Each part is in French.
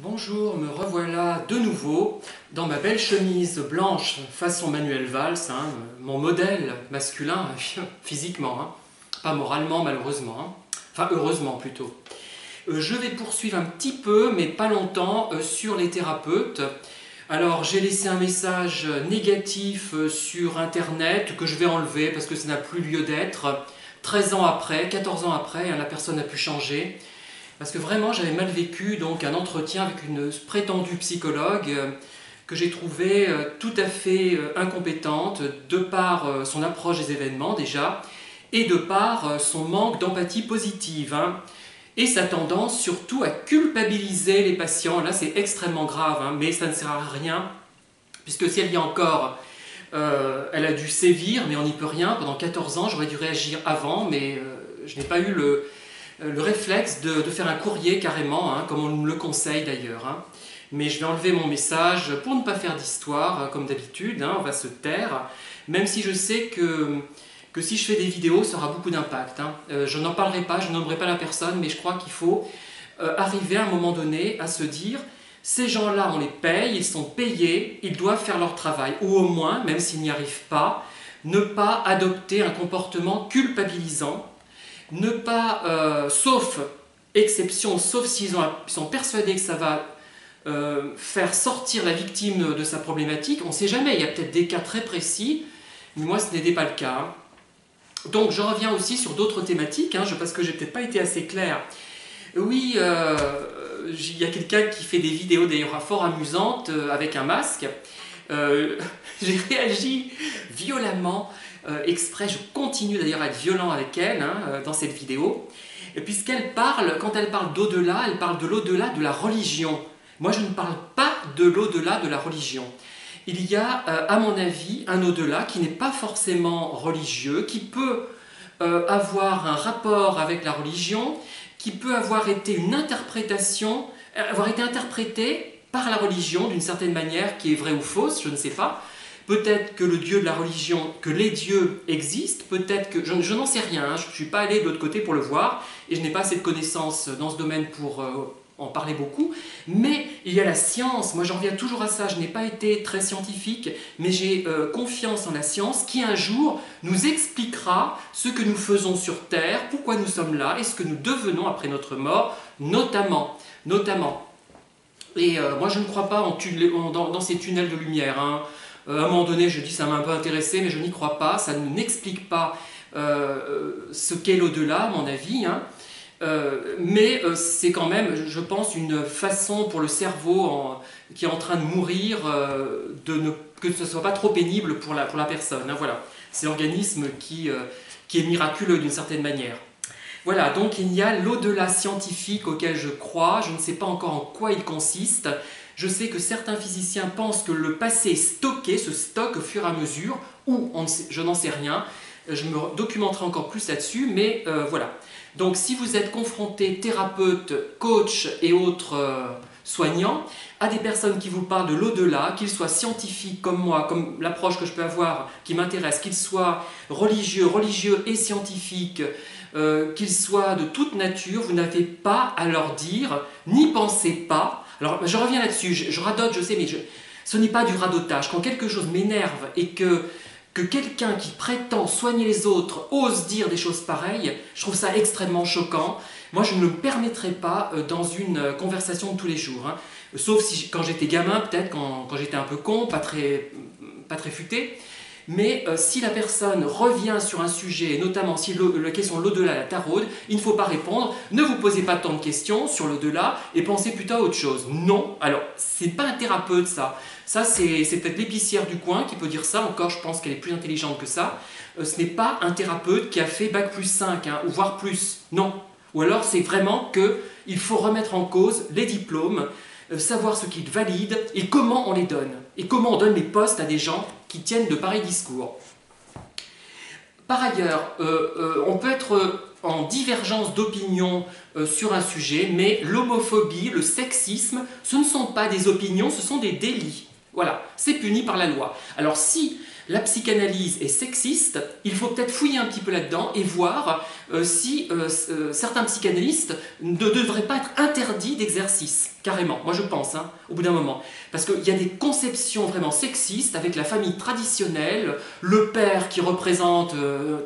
Bonjour, me revoilà de nouveau dans ma belle chemise blanche façon Manuel Valls, mon modèle masculin physiquement, pas moralement malheureusement, enfin heureusement plutôt. Je vais poursuivre un petit peu, mais pas longtemps, sur les thérapeutes. Alors j'ai laissé un message négatif sur internet que je vais enlever parce que ça n'a plus lieu d'être. 13 ans après, 14 ans après, la personne a pu changer. Parce que vraiment, j'avais mal vécu donc, un entretien avec une prétendue psychologue que j'ai trouvée tout à fait incompétente de par son approche des événements déjà et de par son manque d'empathie positive. Et sa tendance surtout à culpabiliser les patients. Là, c'est extrêmement grave, mais ça ne sert à rien puisque si elle y a encore, elle a dû sévir, mais on n'y peut rien. Pendant 14 ans, j'aurais dû réagir avant, mais je n'ai pas eu le réflexe de faire un courrier carrément, comme on me le conseille d'ailleurs. Mais je vais enlever mon message pour ne pas faire d'histoire, comme d'habitude, on va se taire, même si je sais que si je fais des vidéos, ça aura beaucoup d'impact. Je n'en parlerai pas, je nommerai pas la personne, mais je crois qu'il faut arriver à un moment donné à se dire, ces gens-là, on les paye, ils sont payés, ils doivent faire leur travail, ou au moins, même s'ils n'y arrivent pas, ne pas adopter un comportement culpabilisant, ne pas, sauf exception, sauf s'ils sont persuadés que ça va faire sortir la victime de sa problématique, on ne sait jamais, il y a peut-être des cas très précis, mais moi ce n'était pas le cas. Donc je reviens aussi sur d'autres thématiques, parce que j'ai peut-être pas été assez clair. Oui, il y a quelqu'un qui fait des vidéos d'ailleurs fort amusantes avec un masque. J'ai réagi violemment, exprès, je continue d'ailleurs à être violent avec elle dans cette vidéo, puisqu'elle parle, quand elle parle d'au-delà, elle parle de l'au-delà de la religion. Moi je ne parle pas de l'au-delà de la religion. Il y a, à mon avis, un au-delà qui n'est pas forcément religieux, qui peut avoir un rapport avec la religion, qui peut avoir été une interprétation, avoir été interprété par la religion d'une certaine manière, qui est vraie ou fausse, je ne sais pas. Peut-être que le Dieu de la religion, que les dieux existent, peut-être que... Je n'en sais rien, je ne suis pas allé de l'autre côté pour le voir, et je n'ai pas assez de connaissances dans ce domaine pour en parler beaucoup, mais il y a la science, moi j'en reviens toujours à ça, je n'ai pas été très scientifique, mais j'ai confiance en la science qui un jour nous expliquera ce que nous faisons sur Terre, pourquoi nous sommes là, et ce que nous devenons après notre mort, notamment. Et moi je ne crois pas dans ces tunnels de lumière, à un moment donné, je dis ça m'a un peu intéressé, mais je n'y crois pas, ça n'explique pas ce qu'est l'au-delà, à mon avis. Mais c'est quand même, je pense, une façon pour le cerveau qui est en train de mourir, que ce ne soit pas trop pénible pour la personne. Voilà, c'est l'organisme qui est miraculeux d'une certaine manière. Voilà, donc il y a l'au-delà scientifique auquel je crois, je ne sais pas encore en quoi il consiste. Je sais que certains physiciens pensent que le passé est stocké, se stocke au fur et à mesure, ou je n'en sais rien, je me documenterai encore plus là-dessus, mais voilà. Donc si vous êtes confronté, thérapeute, coach et autres soignants, à des personnes qui vous parlent de l'au-delà, qu'ils soient scientifiques comme moi, comme l'approche que je peux avoir qui m'intéresse, qu'ils soient religieux et scientifiques, qu'ils soient de toute nature, vous n'avez pas à leur dire, n'y pensez pas. Alors je reviens là-dessus, je radote, je sais, mais ce n'est pas du radotage. Quand quelque chose m'énerve et que quelqu'un qui prétend soigner les autres ose dire des choses pareilles, je trouve ça extrêmement choquant. Moi, je ne me permettrai pas dans une conversation de tous les jours. Sauf si, quand j'étais gamin, peut-être, quand j'étais un peu con, pas très futé. Mais si la personne revient sur un sujet, notamment si la question de l'au-delà la taraude, il ne faut pas répondre, ne vous posez pas tant de questions sur l'au-delà et pensez plutôt à autre chose. Non, alors, c'est pas un thérapeute ça. Ça, c'est peut-être l'épicière du coin qui peut dire ça, encore je pense qu'elle est plus intelligente que ça. Ce n'est pas un thérapeute qui a fait Bac+5, ou voire plus, non. Ou alors c'est vraiment qu'il faut remettre en cause les diplômes, savoir ce qu'ils valident et comment on les donne. Et comment on donne les postes à des gens qui tiennent de pareils discours. Par ailleurs, on peut être en divergence d'opinion sur un sujet, mais l'homophobie, le sexisme, ce ne sont pas des opinions, ce sont des délits. Voilà, c'est puni par la loi. Alors si la psychanalyse est sexiste, il faut peut-être fouiller un petit peu là-dedans et voir si certains psychanalystes ne devraient pas être interdits d'exercice, carrément, moi je pense, hein, au bout d'un moment. Parce qu'il y a des conceptions vraiment sexistes avec la famille traditionnelle, le père qui représente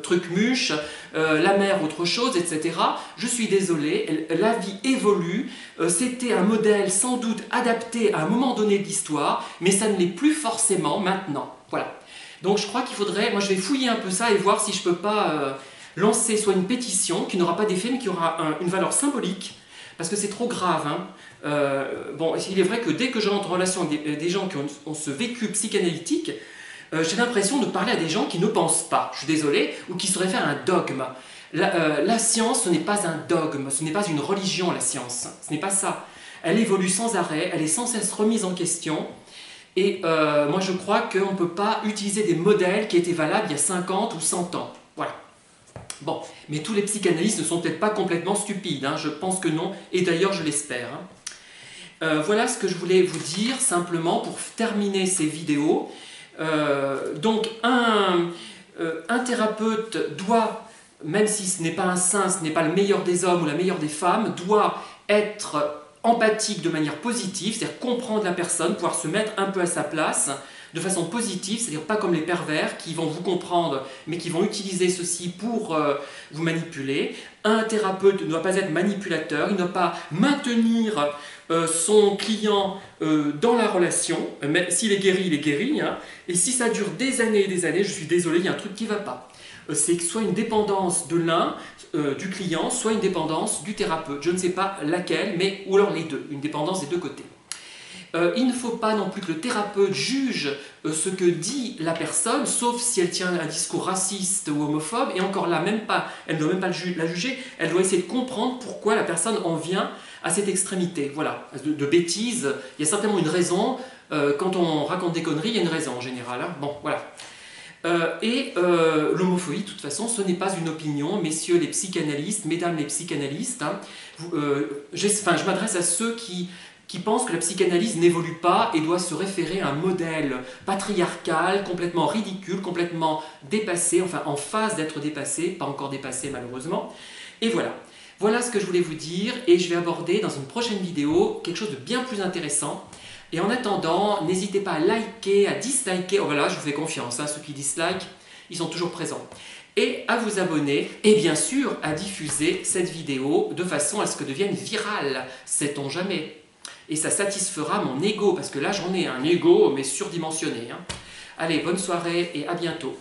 truc muche, la mère autre chose, etc. Je suis désolé, la vie évolue, c'était un modèle sans doute adapté à un moment donné de l'histoire, mais ça ne l'est plus forcément maintenant. Voilà. Donc je crois qu'il faudrait, moi je vais fouiller un peu ça et voir si je ne peux pas lancer soit une pétition qui n'aura pas d'effet mais qui aura une valeur symbolique, parce que c'est trop grave. Hein. Bon, il est vrai que dès que j'entre en relation avec des gens qui ont ce vécu psychanalytique, j'ai l'impression de parler à des gens qui ne pensent pas, je suis désolé, ou qui sauraient faire un dogme. La science, ce n'est pas un dogme, ce n'est pas une religion, la science, ce n'est pas ça. Elle évolue sans arrêt, elle est sans cesse remise en question. Et moi je crois qu'on ne peut pas utiliser des modèles qui étaient valables il y a 50 ou 100 ans. Voilà. Bon, mais tous les psychanalystes ne sont peut-être pas complètement stupides, hein, je pense que non, et d'ailleurs je l'espère. Hein. Voilà ce que je voulais vous dire simplement pour terminer ces vidéos. Donc un thérapeute doit, même si ce n'est pas un saint, ce n'est pas le meilleur des hommes ou la meilleure des femmes, doit être empathique de manière positive, c'est-à-dire comprendre la personne, pouvoir se mettre un peu à sa place de façon positive, c'est-à-dire pas comme les pervers qui vont vous comprendre mais qui vont utiliser ceci pour vous manipuler. Un thérapeute ne doit pas être manipulateur, il ne doit pas maintenir son client dans la relation, mais s'il est guéri, hein, et si ça dure des années et des années, je suis désolé, il y a un truc qui ne va pas. C'est que soit une dépendance de l'un, du client, soit une dépendance du thérapeute. Je ne sais pas laquelle, mais ou alors les deux, une dépendance des deux côtés. Il ne faut pas non plus que le thérapeute juge ce que dit la personne, sauf si elle tient un discours raciste ou homophobe, et encore là, même pas, elle ne doit même pas la juger, elle doit essayer de comprendre pourquoi la personne en vient à cette extrémité. Voilà, de bêtises, il y a certainement une raison, quand on raconte des conneries, il y a une raison en général. Hein. Bon, voilà. L'homophobie, de toute façon, ce n'est pas une opinion, messieurs les psychanalystes, mesdames les psychanalystes. Hein, je m'adresse à ceux qui pensent que la psychanalyse n'évolue pas et doit se référer à un modèle patriarcal, complètement ridicule, complètement dépassé, enfin en phase d'être dépassé, pas encore dépassé malheureusement. Et voilà. Voilà ce que je voulais vous dire, et je vais aborder dans une prochaine vidéo quelque chose de bien plus intéressant. Et en attendant, n'hésitez pas à liker, à disliker, oh voilà, je vous fais confiance, hein, ceux qui dislikent, ils sont toujours présents. Et à vous abonner, et bien sûr à diffuser cette vidéo de façon à ce que devienne virale, sait-on jamais. Et ça satisfera mon ego, parce que là j'en ai un ego, mais surdimensionné. Hein. Allez, bonne soirée et à bientôt.